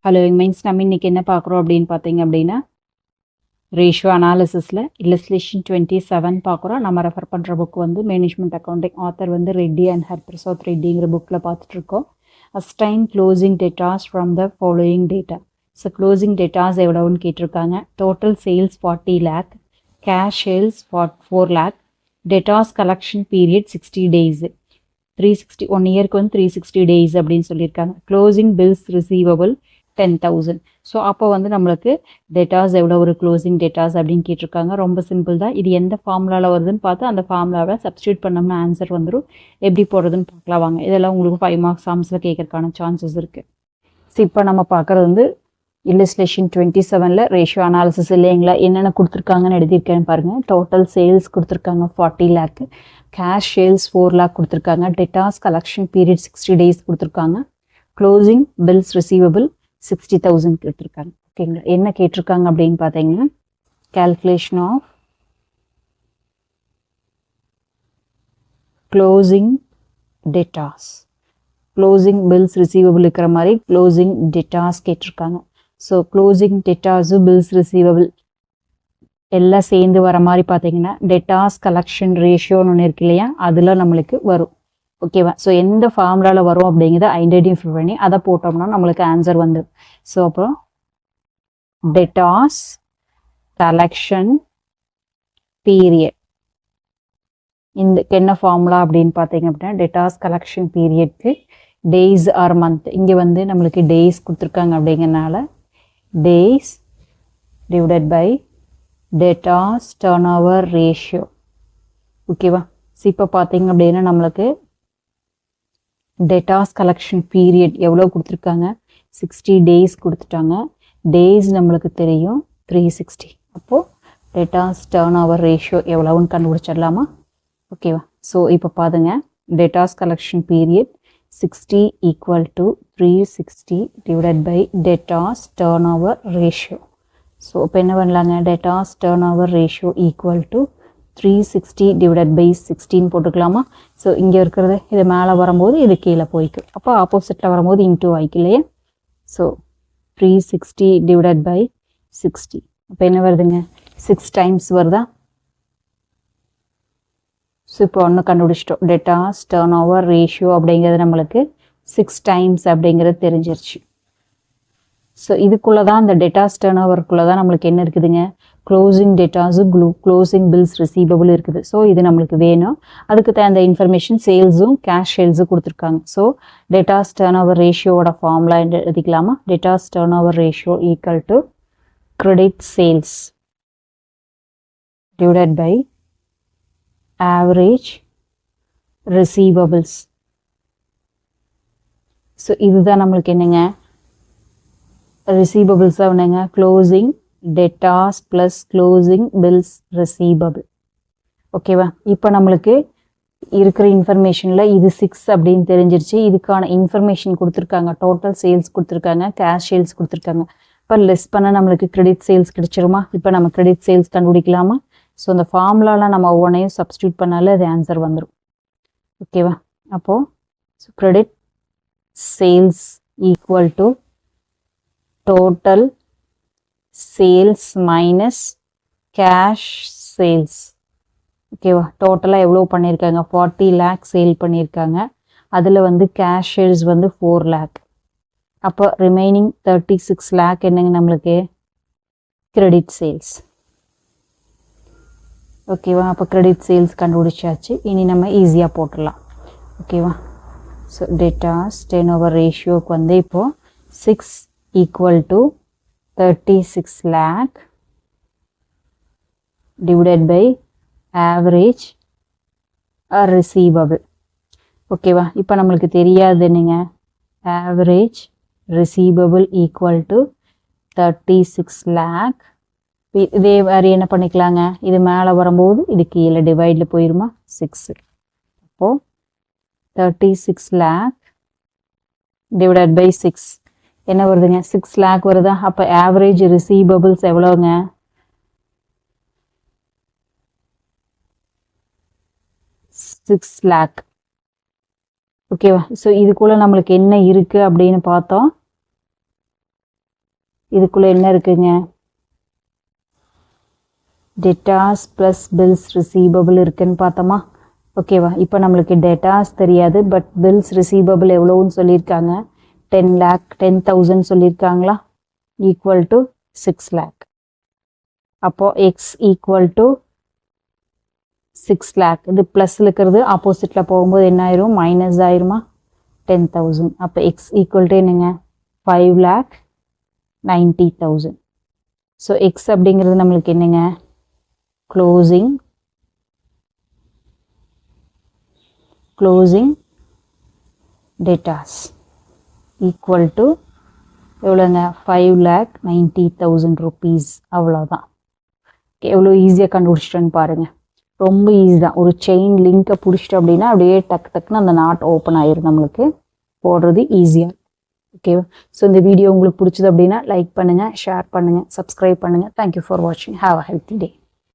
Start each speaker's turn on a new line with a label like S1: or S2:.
S1: Hello means நம்ம இன்னைக்கு என்ன பார்க்குறோம் அப்படின்னு பார்த்தீங்க அப்படின்னா ரேஷியோ அனாலிசிஸில் இல்லஸ்ட்ரேஷன் 27 பார்க்குறோம். நம்ம ரெஃபர் பண்ணுற புக் வந்து மேனேஜ்மெண்ட் அக்கௌண்டிங், ஆத்தர் வந்து ரெட்டி அண்ட் ஹர்பிரசாத் ரெட்டிங்கிற புக்கில் பார்த்துட்ருக்கோம். Ascertain closing debtors from the following data. So closing debtors எவ்வளோன்னு கேட்டிருக்காங்க. Total sales 40 lakh, cash sales 4 lakh, debtors collection period 60 days, 360 1 இயருக்கு வந்து 360 days அப்படின்னு சொல்லியிருக்காங்க. Closing bills receivable 10,000. ஸோ அப்போ வந்து நம்மளுக்கு டேட்டாஸ் எவ்வளோ ஒரு க்ளோசிங் டேட்டாஸ் அப்படின்னு கேட்டிருக்காங்க. ரொம்ப சிம்பிள் தான். இது எந்த ஃபார்முலாவில் வருதுன்னு பார்த்து அந்த ஃபார்முலாவை சப்ஸ்டியூட் பண்ணோம்னா ஆன்சர் வந்துடும். எப்படி போடுறதுன்னு பார்க்கலாம் வாங்க. இதெல்லாம் உங்களுக்கு 5 மார்க்ஸ் சாம்ஸில் கேட்கறதுக்கான சான்சஸ் இருக்குது. ஸோ இப்போ நம்ம பார்க்குறது வந்து இல்லஸ்ட்ரேஷன் 27ல் ரேஷியோ அனாலிசிஸ் இல்லைங்களா. என்னென்ன கொடுத்துருக்காங்கன்னு எழுதியிருக்கேன்னு பாருங்கள். டோட்டல் சேல்ஸ் கொடுத்துருக்காங்க 40 lakh, கேஷ் சேல்ஸ் 4 lakh கொடுத்துருக்காங்க, டேட்டாஸ் கலெக்ஷன் பீரியட் 60 days கொடுத்துருக்காங்க, க்ளோசிங் பில்ஸ் ரிசீவபிள் 60,000 கேட்டிருக்காங்க. ஓகேங்களா. என்ன கேட்டிருக்காங்க அப்படின்னு பார்த்தீங்கன்னா calculation of closing debtors, closing bills receivable இருக்கிற மாதிரி க்ளோசிங் டேட்டாஸ் கேட்டிருக்காங்க. So closing debtors bills receivable எல்லாம் சேர்ந்து வர மாதிரி பார்த்தீங்கன்னா டேட்டாஸ் கலெக்ஷன் ரேஷியோன்னு ஒன்று இருக்கு இல்லையா, அதில் நம்மளுக்கு வரும். ஓகேவா. ஸோ எந்த ஃபார்முலாவில் வரும் அப்படிங்கிறத ஐடென்டிஃபை பண்ணி அதை போட்டோம்னா நம்மளுக்கு ஆன்சர் வந்துடும். ஸோ அப்புறம் டேட்டாஸ் கலெக்ஷன் பீரியட், இந்த என்ன ஃபார்முலா அப்படின்னு பார்த்தீங்க அப்படின்னா டேட்டாஸ் கலெக்ஷன் பீரியட்க்கு டேஸ் ஆர் மந்த், இங்கே வந்து நம்மளுக்கு டேஸ் கொடுத்துருக்காங்க அப்படிங்கிறனால days divided by debtors turnover ratio. ஓகேவா. ஸோ இப்போ பார்த்தீங்க அப்படின்னா நம்மளுக்கு டேட்டாஸ் கலெக்ஷன் பீரியட் எவ்வளோ கொடுத்துருக்காங்க, 60 days கொடுத்துட்டாங்க. டேஸ் நம்மளுக்கு தெரியும் 360. அப்போது டேட்டாஸ் டர்ன் ஓவர் ரேஷியோ எவ்வளோன்னு கண்டுபிடிச்சிடலாமா. ஓகேவா. ஸோ இப்போ பாருங்க, debtors collection period 60 equal to 360 divided by debtors turnover ratio. So இப்போ என்ன பண்ணலாங்க, debtors turnover ratio equal to 360 divided by 16 போட்டுக்கலாமா. ஸோ இங்கே இருக்கிறது இது மேலே வரும்போது இது கீழே போய்க்கும். அப்போ ஆப்போசிட்டில் வரும்போது இன்டூ ஆயிக்கு இல்லையா. ஸோ 360 டிவைடட் பை 60 அப்போ என்ன வருதுங்க, 6 times வருதா. ஸோ இப்போ ஒன்று கண்டுபிடிச்சிட்டோம். டேட்டாஸ் டர்ன் ஓவர் ரேஷியோ அப்படிங்கிறது நம்மளுக்கு 6 times அப்படிங்கிறது தெரிஞ்சிருச்சு. ஸோ இதுக்குள்ளே தான் இந்த டேட்டாஸ் டர்ன் ஓவருக்குள்ளே தான் நம்மளுக்கு என்ன இருக்குதுங்க, closing debtors closing bills receivable இருக்குது. ஸோ இது நம்மளுக்கு வேணும். அதுக்கு தகுந்த இன்ஃபர்மேஷன் சேல்ஸும் கேஷ் சேல்ஸும் கொடுத்துருக்காங்க. ஸோ டேட்டாஸ் டர்ன் ஓவர் ரேஷியோட ஃபார்முலா எழுதிக்கலாமா. Debtors turnover ratio equal to credit sales divided by average receivables. So இதுதான் நம்மளுக்கு என்னங்க, ரிசீவபிள்ஸாக என்னங்க, closing debtors plus closing bills receivable. ஓகேவா. இப்போ நம்மளுக்கு இருக்கிற இன்ஃபர்மேஷனில் இது 6 அப்படின்னு தெரிஞ்சிருச்சு. இதுக்கான இன்ஃபர்மேஷன் கொடுத்துருக்காங்க. டோட்டல் சேல்ஸ் கொடுத்துருக்காங்க, கேஷ் சேல்ஸ் கொடுத்துருக்காங்க. இப்போ லெஸ் பண்ண நம்மளுக்கு கிரெடிட் சேல்ஸ் கிடைச்சிருமா. இப்போ நம்ம கிரெடிட் சேல்ஸ் கண்டுபிடிக்கலாமா. ஸோ அந்த ஃபார்முலாவில் நம்ம ஒவ்வொன்றையும் சப்ஸ்டியூட் பண்ணாலே அது ஆன்சர் வந்துடும். ஓகேவா. அப்போது credit sales equal to total sales minus cash sales. ஓகேவா. டோட்டலாக எவ்வளோ பண்ணியிருக்காங்க, 40 lakh சேல் பண்ணியிருக்காங்க. அதில் வந்து கேஷ் சேல்ஸ் வந்து 4 lakh. அப்போ ரிமைனிங் 36 lakh என்னங்க நம்மளுக்கு கிரெடிட் சேல்ஸ். ஓகேவா. அப்போ கிரெடிட் சேல்ஸ் கண்டுபிடிச்சாச்சு. இனி நம்ம ஈஸியாக போட்டுடலாம். ஓகேவா. ஸோ டேட்டாஸ் டர்ன் ஓவர் ரேஷியோக்கு வந்து இப்போது 6 equal to 36 lakh divided by average receivable. ஓகேவா. இப்போ நம்மளுக்கு தெரியாது என்னங்க, average receivable equal to 36 lakh. இதே மாதிரி என்ன பண்ணிக்கலாங்க, இது மேலே வரும்போது இது கீழே டிவைடில் போயிருமா 6. அப்போது 36 lakh divided by 6 என்ன வருதுங்க, 6 lakh வருதா. அப்போ ஆவரேஜ் ரிசீவபிள்ஸ் எவ்வளோங்க, 6 lakh. ஓகேவா. ஸோ இதுக்குள்ளே நம்மளுக்கு என்ன இருக்குது அப்படின்னு பார்த்தோம். இதுக்குள்ளே என்ன இருக்குங்க, டெட்டாஸ் ப்ளஸ் பில்ஸ் ரிசீவபிள் இருக்குன்னு பார்த்தோமா. ஓகேவா, இப்போ நம்மளுக்கு டெட்டாஸ் தெரியாது, பட் பில்ஸ் ரிசீவபிள் எவ்வளோன்னு சொல்லியிருக்காங்க, 10 lakh 10,000 சொல்லியிருக்காங்களா, ஈக்குவல் டு 6 lakh. அப்போது எக்ஸ் ஈக்குவல் டு 6 lakh. இது ப்ளஸில் இருக்கிறது ஆப்போசிட்டில் போகும்போது என்ன ஆயிரும், மைனஸ் ஆயிருமா, 10,000. அப்போ எக்ஸ் ஈக்குவல் டு என்னங்க, 5,90,000. ஸோ எக்ஸ் அப்படிங்கிறது நம்மளுக்கு என்னங்க, க்ளோசிங் டேட்டாஸ் ஈக்குவல் டு எவ்வளோங்க, 5,90,000 rupees. அவ்வளோதான். எவ்வளோ ஈஸியாக கண்டுபிடிச்சிட்டோன்னு பாருங்கள். ரொம்ப ஈஸி தான். ஒரு செயின் லிங்கை பிடிச்சிட்டோம் அப்படின்னா அப்படியே டக்குன்னு அந்த நாட் ஓப்பன் ஆயிரும், நம்மளுக்கு போடுறது ஈஸியாக. ஓகேவா, ஸோ இந்த வீடியோ உங்களுக்கு பிடிச்சது அப்படின்னா லைக் பண்ணுங்கள், ஷேர் பண்ணுங்கள், சப்ஸ்கிரைப் பண்ணுங்கள். தேங்க்யூ ஃபார் வாட்சிங். Have a healthy day.